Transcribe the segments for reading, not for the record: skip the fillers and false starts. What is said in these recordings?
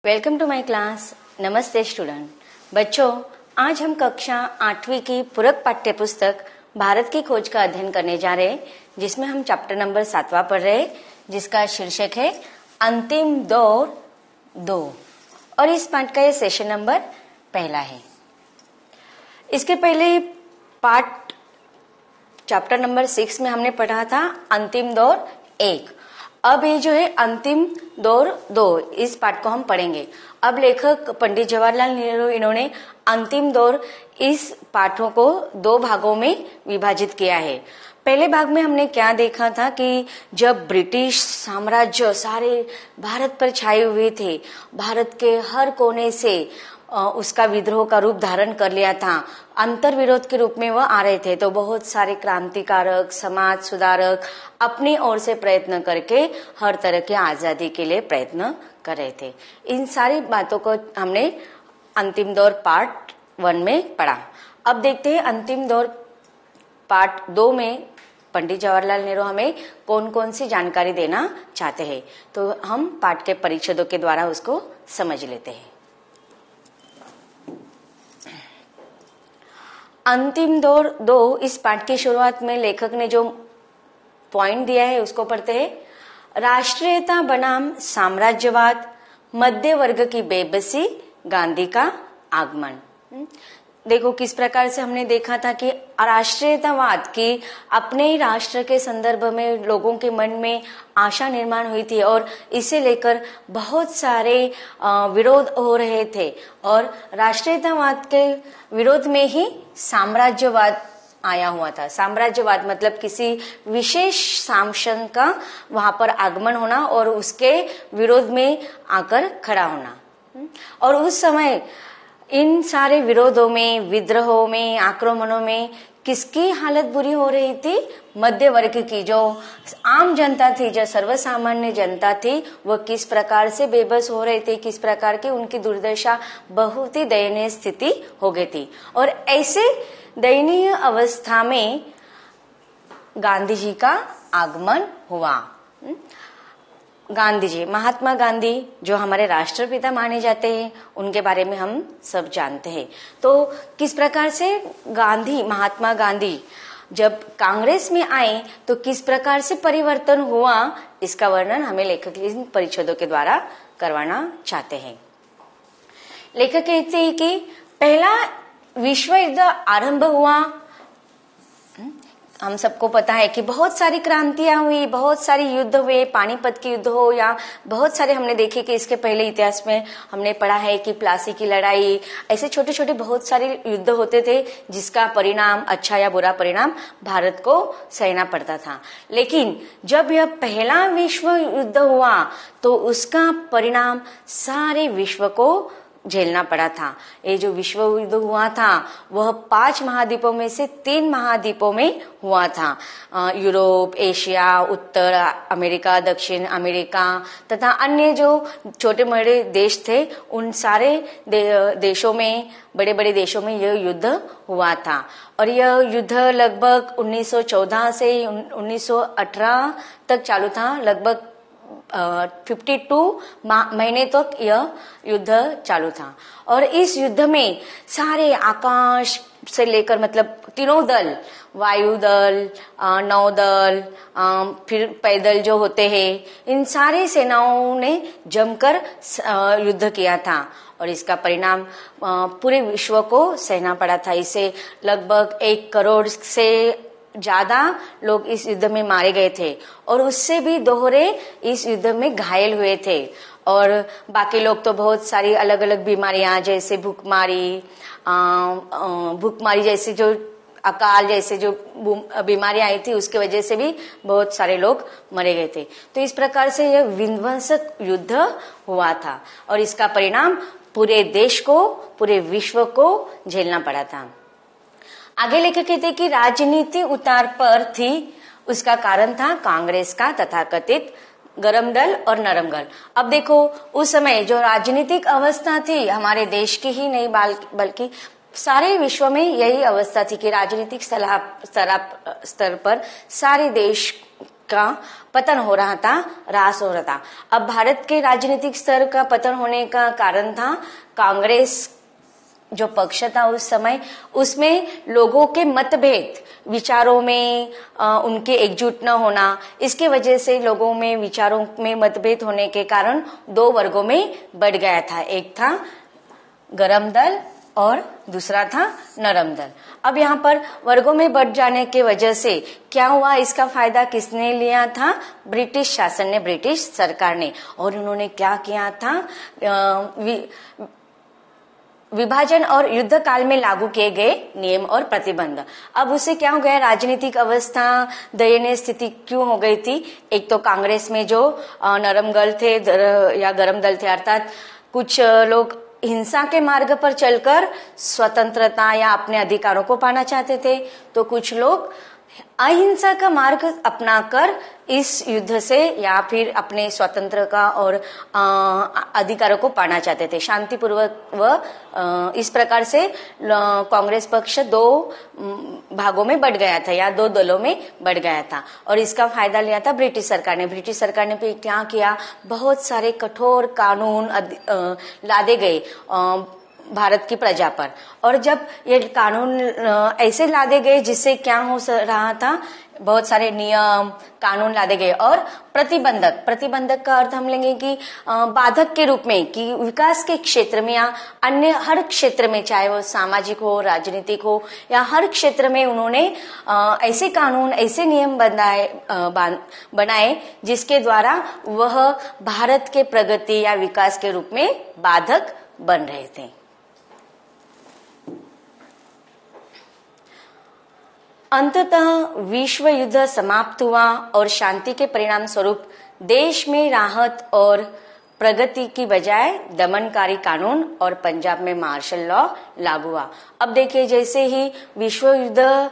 Welcome to my class. नमस्ते student. बच्चों, आज हम कक्षा 8वीं की पूरक पाठ्य पुस्तक भारत की खोज का अध्ययन करने जा रहे हैं, जिसमें हम चैप्टर नंबर 7वां पढ़ रहे हैं, जिसका शीर्षक है अंतिम दौर 2 और इस पाठ का ये सेशन नंबर पहला है। इसके पहले पाठ चैप्टर नंबर 6 में हमने पढ़ा था अंतिम दौर 1। अब ये जो है अंतिम दौर 2, इस पाठ को हम पढ़ेंगे। अब लेखक पंडित जवाहरलाल नेहरू इन्होंने अंतिम दौर इस पाठों को 2 भागों में विभाजित किया है। पहले भाग में हमने क्या देखा था कि जब ब्रिटिश साम्राज्य सारे भारत पर छाए हुए थे, भारत के हर कोने से उसका विद्रोह का रूप धारण कर लिया था, अंतर विरोध के रूप में वह आ रहे थे, तो बहुत सारे क्रांतिकारक, समाज सुधारक अपनी ओर से प्रयत्न करके हर तरह की आजादी के लिए प्रयत्न कर रहे थे। इन सारी बातों को हमने अंतिम दौर पार्ट 1 में पढ़ा। अब देखते हैं अंतिम दौर पार्ट 2 में पंडित जवाहरलाल नेहरू हमें कौन कौन सी जानकारी देना चाहते हैं, तो हम पाठ के परिच्छेदों के द्वारा उसको समझ लेते हैं। अंतिम दौर 2 इस पाठ की शुरुआत में लेखक ने जो पॉइंट दिया है उसको पढ़ते हैं। राष्ट्रीयता बनाम साम्राज्यवाद, मध्य वर्ग की बेबसी, गांधी का आगमन। देखो किस प्रकार से हमने देखा था कि राष्ट्रीयतावाद की अपने ही राष्ट्र के संदर्भ में लोगों के मन में आशा निर्माण हुई थी और इसे लेकर बहुत सारे विरोध हो रहे थे, और राष्ट्रीयतावाद के विरोध में ही साम्राज्यवाद आया हुआ था। साम्राज्यवाद मतलब किसी विशेष शासन का वहां पर आगमन होना और उसके विरोध में आकर खड़ा होना। और उस समय इन सारे विरोधों में, विद्रोहों में, आक्रमणों में किसकी हालत बुरी हो रही थी? मध्य वर्ग की। जो आम जनता थी, जो सर्वसामान्य जनता थी, वह किस प्रकार से बेबस हो रहे थे, किस प्रकार की उनकी दुर्दशा, बहुत ही दयनीय स्थिति हो गई थी। और ऐसे दयनीय अवस्था में गांधी जी का आगमन हुआ। गांधी जी, महात्मा गांधी जो हमारे राष्ट्रपिता माने जाते हैं, उनके बारे में हम सब जानते हैं। तो किस प्रकार से गांधी, महात्मा गांधी जब कांग्रेस में आए तो किस प्रकार से परिवर्तन हुआ, इसका वर्णन हमें लेखक इन परिच्छेदों के द्वारा करवाना चाहते हैं। लेखक कहते हैं कि पहला विश्व युद्ध आरंभ हुआ। हम सबको पता है कि बहुत सारी क्रांतियां हुई, बहुत सारे युद्ध हुए, पानीपत के युद्ध हो या बहुत सारे हमने देखे कि इसके पहले इतिहास में हमने पढ़ा है कि प्लासी की लड़ाई, ऐसे छोटे छोटे बहुत सारे युद्ध होते थे जिसका परिणाम, अच्छा या बुरा परिणाम, भारत को सहना पड़ता था। लेकिन जब यह पहला विश्व युद्ध हुआ तो उसका परिणाम सारे विश्व को झेलना पड़ा था। ये जो विश्व युद्ध हुआ था वह 5 महाद्वीपों में से 3 महाद्वीपों में हुआ था। यूरोप, एशिया, उत्तर अमेरिका, दक्षिण अमेरिका तथा अन्य जो छोटे बड़े देश थे, उन सारे देशों में, बड़े बड़े देशों में यह युद्ध हुआ था। और यह युद्ध लगभग 1914 से 1918 तक चालू था। लगभग 52 महीने तक यह युद्ध चालू था। और इस युद्ध में सारे आकाश से लेकर, मतलब तीनों दल, वायु दल, नौदल, फिर पैदल जो होते हैं, इन सारी सेनाओं ने जमकर युद्ध किया था और इसका परिणाम पूरे विश्व को सहना पड़ा था। इसे लगभग 1 करोड़ से ज्यादा लोग इस युद्ध में मारे गए थे और उससे भी दोहरे इस युद्ध में घायल हुए थे। और बाकी लोग तो बहुत सारी अलग अलग बीमारियां, जैसे भूखमारी जैसी, जो अकाल जैसे जो बीमारियां आई थी, उसके वजह से भी बहुत सारे लोग मरे गए थे। तो इस प्रकार से यह विध्वंसक युद्ध हुआ था और इसका परिणाम पूरे देश को, पूरे विश्व को झेलना पड़ा था। आगे लेखक कहते कि राजनीति उतार पर थी। उसका कारण था कांग्रेस का तथाकथित गरम दल और नरम दल। अब देखो उस समय जो राजनीतिक अवस्था थी, हमारे देश की ही नहीं बल्कि सारे विश्व में यही अवस्था थी कि राजनीतिक स्तर पर सारे देश का पतन हो रहा था, ह्रास हो रहा था। अब भारत के राजनीतिक स्तर का पतन होने का कारण था कांग्रेस जो पक्ष था उस समय, उसमें लोगों के मतभेद, विचारों में उनके एकजुट न होना, इसके वजह से लोगों में विचारों में मतभेद होने के कारण दो वर्गों में बढ़ गया था। एक था गरम दल और दूसरा था नरम दल। अब यहाँ पर वर्गों में बढ़ जाने के वजह से क्या हुआ, इसका फायदा किसने लिया था? ब्रिटिश शासन ने, ब्रिटिश सरकार ने। और उन्होंने क्या किया था? विभाजन और युद्ध काल में लागू किए गए नियम और प्रतिबंध। अब उसे क्या हो गया, राजनीतिक अवस्था दयनीय स्थिति क्यों हो गई थी? एक तो कांग्रेस में जो नरम दल थे या गरम दल थे, अर्थात कुछ लोग हिंसा के मार्ग पर चलकर स्वतंत्रता या अपने अधिकारों को पाना चाहते थे, तो कुछ लोग अहिंसा का मार्ग अपनाकर इस युद्ध से या फिर अपने स्वतंत्र का और अधिकारों को पाना चाहते थे शांतिपूर्वक। व इस प्रकार से कांग्रेस पक्ष दो भागों में बढ़ गया था या दो दलों में बढ़ गया था, और इसका फायदा लिया था ब्रिटिश सरकार ने। ब्रिटिश सरकार ने भी क्या किया, बहुत सारे कठोर कानून लादे गए भारत की प्रजा पर। और जब ये कानून ऐसे लादे गए जिससे क्या हो रहा था, बहुत सारे नियम कानून लादे गए। और प्रतिबंधक का अर्थ हम लेंगे कि बाधक के रूप में, कि विकास के क्षेत्र में या अन्य हर क्षेत्र में, चाहे वो सामाजिक हो, राजनीतिक हो, या हर क्षेत्र में उन्होंने ऐसे कानून, ऐसे नियम बनाए जिसके द्वारा वह भारत के प्रगति या विकास के रूप में बाधक बन रहे थे। अंततः विश्व युद्ध समाप्त हुआ और शांति के परिणाम स्वरूप देश में राहत और प्रगति की बजाय दमनकारी कानून और पंजाब में मार्शल लॉ लागू हुआ। अब देखिए, जैसे ही विश्व युद्ध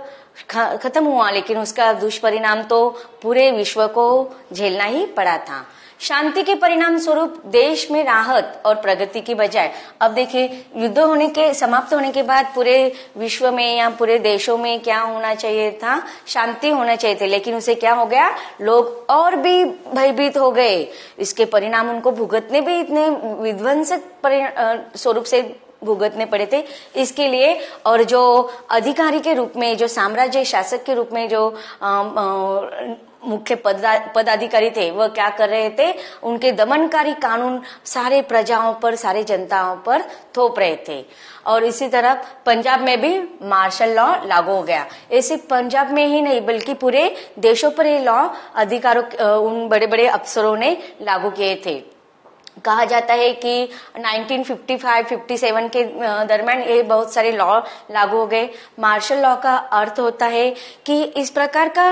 खत्म हुआ, लेकिन उसका दुष्परिणाम तो पूरे विश्व को झेलना ही पड़ा था। शांति के परिणाम स्वरूप देश में राहत और प्रगति की बजाय, अब देखिए, युद्ध समाप्त होने के बाद पूरे विश्व में या पूरे देशों में क्या होना चाहिए था? शांति होना चाहिए थे, लेकिन उसे क्या हो गया, लोग और भी भयभीत हो गए। इसके परिणाम उनको भुगतने भी इतने विध्वंसक स्वरूप से भुगतने पड़े थे। इसके लिए और जो अधिकारी के रूप में, जो साम्राज्य शासक के रूप में जो मुख्य पदाधिकारी थे, वह क्या कर रहे थे, उनके दमनकारी कानून सारे प्रजाओं पर, सारे जनताओं पर थोप रहे थे। और इसी तरह पंजाब में भी मार्शल लॉ लागू हो गया। ऐसे पंजाब में ही नहीं बल्कि पूरे देशों पर ये लॉ अधिकारों उन बड़े बड़े अफसरों ने लागू किए थे। कहा जाता है कि 1955-57 के दरम्यान ये बहुत सारे लॉ लागू हो गए। मार्शल लॉ का अर्थ होता है कि इस प्रकार का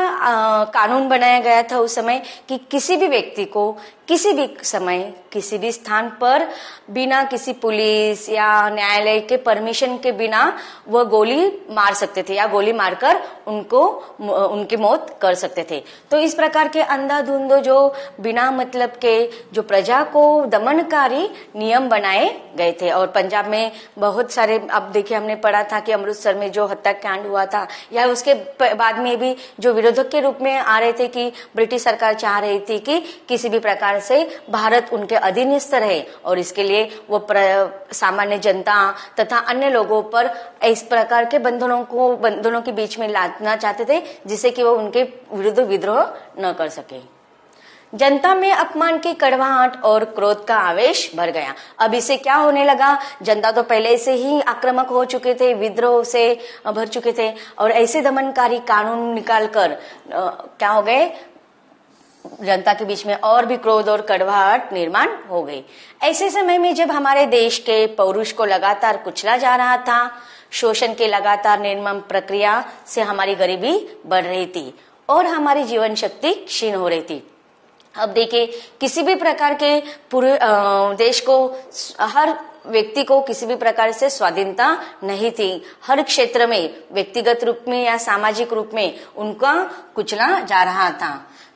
कानून बनाया गया था उस समय कि किसी भी व्यक्ति को किसी भी समय, किसी भी स्थान पर बिना किसी पुलिस या न्यायालय के परमिशन के बिना वह गोली मार सकते थे या गोली मारकर उनकी मौत कर सकते थे। तो इस प्रकार के अंधाधुंध जो बिना मतलब के जो प्रजा को दमनकारी नियम बनाए गए थे। और पंजाब में बहुत सारे, अब देखिए हमने पढ़ा था कि अमृतसर में जो हत्याकांड हुआ था, या उसके बाद में भी जो विरोधक के रूप में आ रहे थे कि ब्रिटिश सरकार चाह रही थी कि किसी भी प्रकार से भारत उनके अधीनस्थ रहे, और इसके लिए वो सामान्य जनता तथा अन्य लोगों पर इस प्रकार के बंधनों के बीच में लादना चाहते थे जिससे कि वो उनके विरुद्ध विद्रोह न कर सके। जनता में अपमान की कड़वाहट और क्रोध का आवेश भर गया। अब इसे क्या होने लगा, जनता तो पहले से ही आक्रामक हो चुके थे, विद्रोह से भर चुके थे, और ऐसे दमनकारी कानून निकालकर क्या हो गए, जनता के बीच में और भी क्रोध और कड़वाहट निर्माण हो गई। ऐसे समय में जब हमारे देश के पौरुष को लगातार कुचला जा रहा था, शोषण के लगातार निर्मम प्रक्रिया से हमारी गरीबी बढ़ रही थी और हमारी जीवन शक्ति क्षीण हो रही थी। अब देखिए, किसी भी प्रकार के पूरे देश को, हर व्यक्ति को किसी भी प्रकार से स्वाधीनता नहीं थी। हर क्षेत्र में व्यक्तिगत रूप में या सामाजिक रूप में उनका कुचला जा रहा था,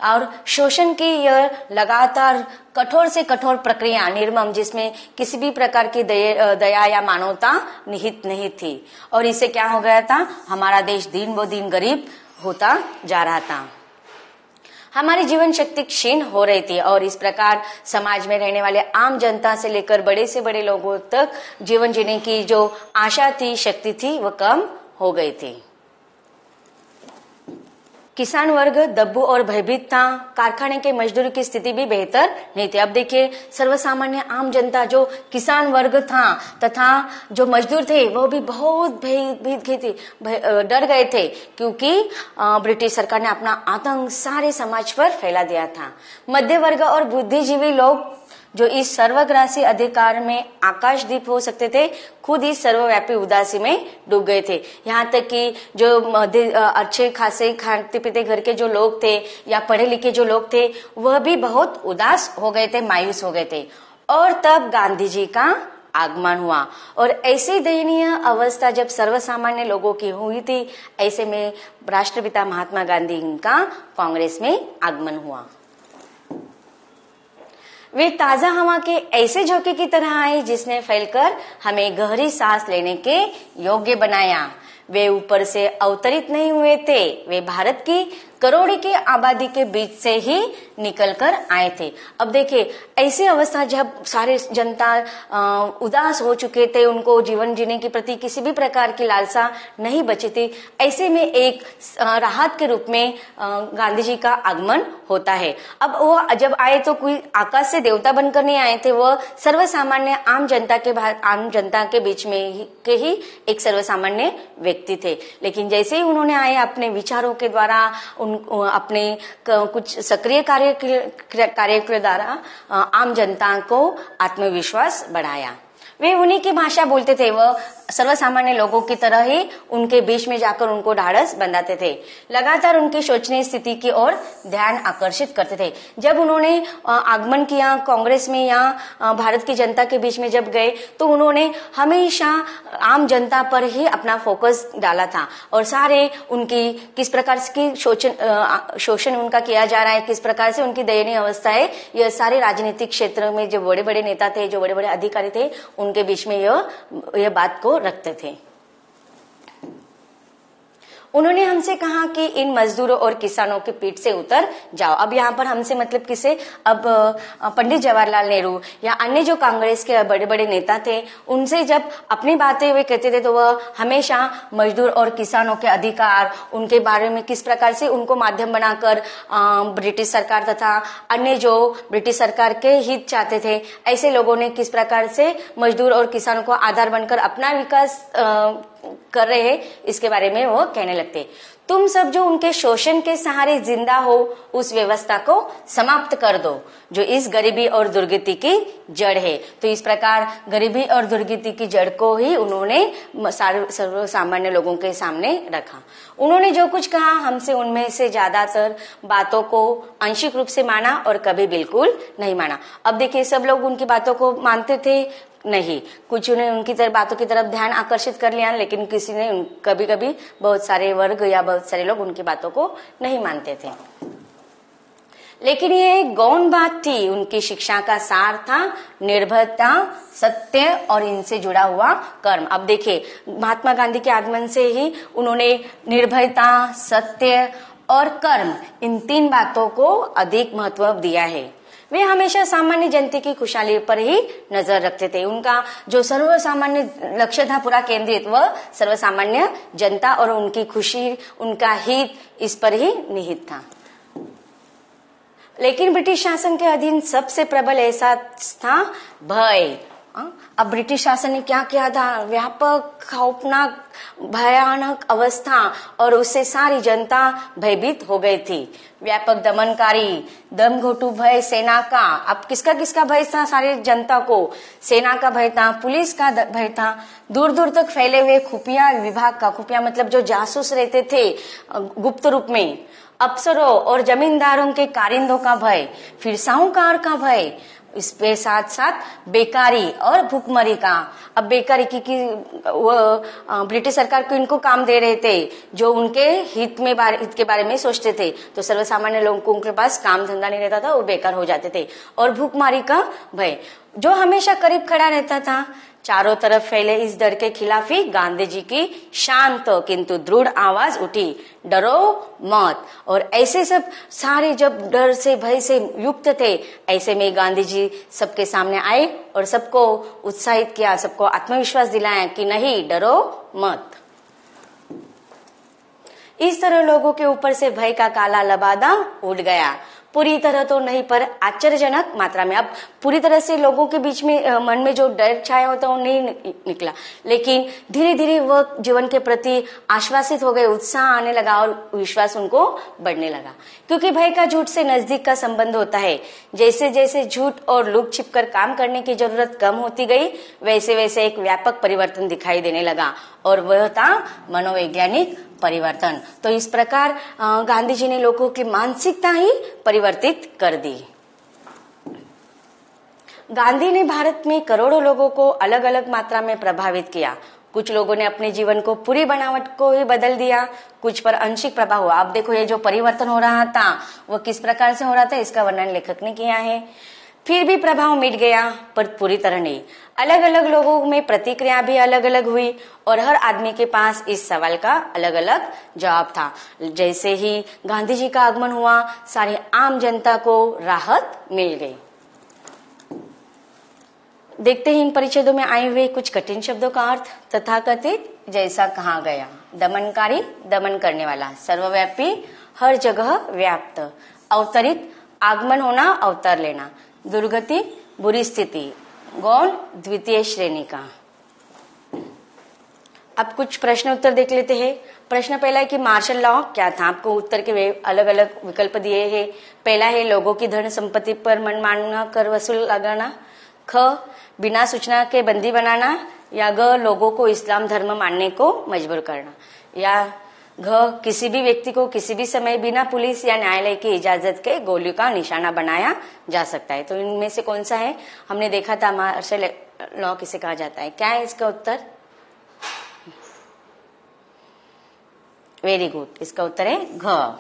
और शोषण की यह लगातार कठोर से कठोर प्रक्रिया निर्मम, जिसमें किसी भी प्रकार की दया या मानवता निहित नहीं थी। और इससे क्या हो गया था, हमारा देश दिन ब दिन गरीब होता जा रहा था। हमारी जीवन शक्ति क्षीण हो रही थी और इस प्रकार समाज में रहने वाले आम जनता से लेकर बड़े से बड़े लोगों तक जीवन जीने की जो आशा थी, शक्ति थी, वह कम हो गई थी। किसान वर्ग दब्बू और भयभीत था। कारखाने के मजदूर की स्थिति भी बेहतर नहीं थी। अब देखिए, सर्वसामान्य आम जनता जो किसान वर्ग था तथा जो मजदूर थे वो भी बहुत भयभीत थे, डर गए थे, क्योंकि ब्रिटिश सरकार ने अपना आतंक सारे समाज पर फैला दिया था। मध्य वर्ग और बुद्धिजीवी लोग जो इस सर्वग्रासी अधिकार में आकाशदीप हो सकते थे, खुद इस सर्वव्यापी उदासी में डूब गए थे। यहाँ तक कि जो अच्छे खासे खाते पीते घर के जो लोग थे या पढ़े लिखे जो लोग थे, वह भी बहुत उदास हो गए थे, मायूस हो गए थे। और तब गांधी जी का आगमन हुआ और ऐसी दयनीय अवस्था जब सर्वसामान्य लोगों की हुई थी, ऐसे में राष्ट्रपिता महात्मा गांधी का कांग्रेस में आगमन हुआ। वे ताजा हवा के ऐसे झोंके की तरह आए जिसने फैलकर हमें गहरी सांस लेने के योग्य बनाया। वे ऊपर से अवतरित नहीं हुए थे, वे भारत की करोड़ों की आबादी के बीच से ही निकलकर आए थे। अब देखिए, ऐसी अवस्था जब सारे जनता उदास हो चुके थे, उनको जीवन जीने के प्रति किसी भी प्रकार की लालसा नहीं बची थी, ऐसे में एक राहत के रूप में गांधी जी का आगमन होता है। अब वो जब आए तो कोई आकाश से देवता बनकर नहीं आए थे, वह सर्वसामान्य आम जनता के बीच में ही एक सर्वसामान्य व्यक्ति थे। लेकिन जैसे ही उन्होंने आए, अपने विचारों के द्वारा, अपने कुछ सक्रिय कार्य के द्वारा आम जनता को आत्मविश्वास बढ़ाया। वे उन्हीं की भाषा बोलते थे, वह सर्वसामान्य लोगों की तरह ही उनके बीच में जाकर उनको ढाढ़स बंधाते थे, लगातार उनकी शोचनीय स्थिति की ओर ध्यान आकर्षित करते थे। जब उन्होंने आगमन किया कांग्रेस में या भारत की जनता के बीच में जब गए, तो उन्होंने हमेशा आम जनता पर ही अपना फोकस डाला था और सारे उनकी किस प्रकार की शोषण उनका किया जा रहा है, किस प्रकार से उनकी दयनीय अवस्था है, यह सारे राजनीतिक क्षेत्र में जो बड़े बड़े नेता थे, जो बड़े बड़े अधिकारी थे, उनके बीच में यह बात को रखते थे। उन्होंने हमसे कहा कि इन मजदूरों और किसानों की पीठ से उतर जाओ। अब यहाँ पर हमसे मतलब किसे, अब पंडित जवाहरलाल नेहरू या अन्य जो कांग्रेस के बड़े बड़े नेता थे, उनसे जब अपनी बातें वे कहते थे तो वह हमेशा मजदूर और किसानों के अधिकार, उनके बारे में किस प्रकार से उनको माध्यम बनाकर ब्रिटिश सरकार तथा अन्य जो ब्रिटिश सरकार के हित चाहते थे, ऐसे लोगों ने किस प्रकार से मजदूर और किसानों को आधार बनकर अपना विकास कर रहे हैं, इसके बारे में वो कहने लगते। तुम सब जो उनके शोषण के सहारे जिंदा हो, उस व्यवस्था को समाप्त कर दो जो इस गरीबी और दुर्गति की जड़ है। तो इस प्रकार गरीबी और दुर्गति की जड़ को ही उन्होंने सर्वसामान्य लोगों के सामने रखा। उन्होंने जो कुछ कहा, हमसे उनमें से ज्यादातर बातों को आंशिक रूप से माना और कभी बिल्कुल नहीं माना। अब देखिए, सब लोग उनकी बातों को मानते थे नहीं, कुछ ने उनकी बातों की तरफ ध्यान आकर्षित कर लिया, लेकिन किसी ने कभी कभी बहुत सारे वर्ग या बहुत सारे लोग उनकी बातों को नहीं मानते थे। लेकिन ये एक गौण बात थी, उनकी शिक्षा का सार था निर्भयता, सत्य और इनसे जुड़ा हुआ कर्म। अब देखिए, महात्मा गांधी के आगमन से ही उन्होंने निर्भयता, सत्य और कर्म, इन तीन बातों को अधिक महत्व दिया है। वे हमेशा सामान्य जनता की खुशहाली पर ही नजर रखते थे। उनका जो सर्वसामान्य लक्ष्य था पूरा केंद्रित, वह सर्वसामान्य जनता और उनकी खुशी, उनका हित, इस पर ही निहित था। लेकिन ब्रिटिश शासन के अधीन सबसे प्रबल एहसास था भय। अब ब्रिटिश शासन ने क्या किया था, व्यापक, खौफनाक, भयानक अवस्था, और उससे सारी जनता भयभीत हो गई थी। व्यापक दमनकारी, दमघोटू भय सेना का। अब किसका किसका भय था सारी जनता को? सेना का भय था, पुलिस का भय था, दूर दूर तक फैले हुए खुफिया विभाग का, खुफिया मतलब जो जासूस रहते थे गुप्त रूप में, अफसरों और जमींदारों के कारिंदों का भय, फिर साहूकार का भय, इसके साथ साथ बेकारी और भूखमरी का। अब बेकारी की वो ब्रिटिश सरकार को इनको काम दे रहे थे जो उनके हित के बारे में सोचते थे, तो सर्वसामान्य लोगों के पास काम धंधा नहीं रहता था, वो बेकार हो जाते थे। और भूखमरी का भय, जो हमेशा करीब खड़ा रहता था। चारों तरफ फैले इस डर के खिलाफ ही गांधी जी की शांत किंतु दृढ़ आवाज उठी, डरो मत। और ऐसे सब सारे जब डर से भय से युक्त थे, ऐसे में गांधी जी सबके सामने आए और सबको उत्साहित किया, सबको आत्मविश्वास दिलाया कि नहीं, डरो मत। इस तरह लोगों के ऊपर से भय का काला लबादा उड़ गया। पूरी तरह तो नहीं पर आश्चर्यजनक मात्रा में। अब पूरी तरह से लोगों के बीच में मन में जो डर छाया होता वो नहीं निकला, लेकिन धीरे धीरे वह जीवन के प्रति आश्वासित हो गए, उत्साह आने लगा और विश्वास उनको बढ़ने लगा। क्योंकि भय का झूठ से नजदीक का संबंध होता है। जैसे जैसे झूठ और लुक छिप कर काम करने की जरूरत कम होती गई, वैसे वैसे एक व्यापक परिवर्तन दिखाई देने लगा और वह था मनोवैज्ञानिक परिवर्तन। तो इस प्रकार गांधी जी ने लोगों की मानसिकता ही परिवर्तित कर दी। गांधी ने भारत में करोड़ों लोगों को अलग अलग मात्रा में प्रभावित किया। कुछ लोगों ने अपने जीवन को पूरी बनावट को ही बदल दिया, कुछ पर आंशिक प्रभाव हुआ। अब देखो ये जो परिवर्तन हो रहा था वो किस प्रकार से हो रहा था, इसका वर्णन लेखक ने किया है। फिर भी प्रभाव मिट गया पर पूरी तरह नहीं। अलग अलग लोगों में प्रतिक्रिया भी अलग अलग हुई और हर आदमी के पास इस सवाल का अलग अलग जवाब था। जैसे ही गांधी जी का आगमन हुआ, सारी आम जनता को राहत मिल गई। देखते ही इन परिच्छेदों में आए हुए कुछ कठिन शब्दों का अर्थ। तथाकथित जैसा कहा गया, दमनकारी दमन करने वाला, सर्वव्यापी हर जगह व्याप्त, अवतरित आगमन होना, अवतार लेना, दुर्गति बुरी स्थिति, गौण द्वितीय श्रेणी का। अब कुछ प्रश्न उत्तर देख लेते हैं। प्रश्न पहला है कि मार्शल लॉ क्या था। आपको उत्तर के अलग अलग विकल्प दिए हैं। पहला है लोगों की धन संपत्ति पर मनमाना कर वसूल लगाना, ख बिना सूचना के बंदी बनाना, या ग लोगों को इस्लाम धर्म मानने को मजबूर करना, या घ किसी भी व्यक्ति को किसी भी समय बिना पुलिस या न्यायालय की इजाजत के गोलियों का निशाना बनाया जा सकता है। तो इनमें से कौन सा है। हमने देखा था मार्शल लॉ किसे कहा जाता है। क्या है इसका उत्तर। वेरी गुड, इसका उत्तर है घ।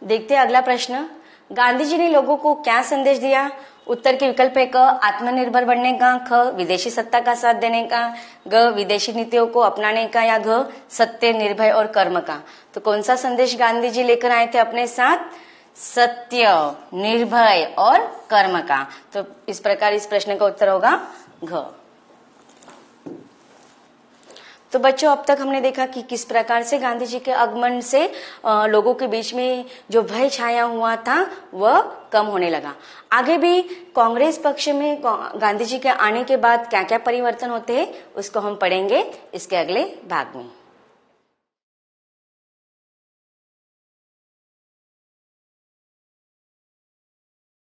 देखते हैं अगला प्रश्न। गांधी जी ने लोगों को क्या संदेश दिया। उत्तर के विकल्प है क आत्मनिर्भर बनने का, ख विदेशी सत्ता का साथ देने का, ग विदेशी नीतियों को अपनाने का, या घ सत्य निर्भय और कर्म का। तो कौन सा संदेश गांधी जी लेकर आए थे अपने साथ। सत्य, निर्भय और कर्म का। तो इस प्रकार इस प्रश्न का उत्तर होगा घ। तो बच्चों अब तक हमने देखा कि किस प्रकार से गांधी जी के आगमन से लोगों के बीच में जो भय छाया हुआ था वह कम होने लगा। आगे भी कांग्रेस पक्ष में गांधी जी के आने के बाद क्या क्या परिवर्तन होते हैं उसको हम पढ़ेंगे इसके अगले भाग में।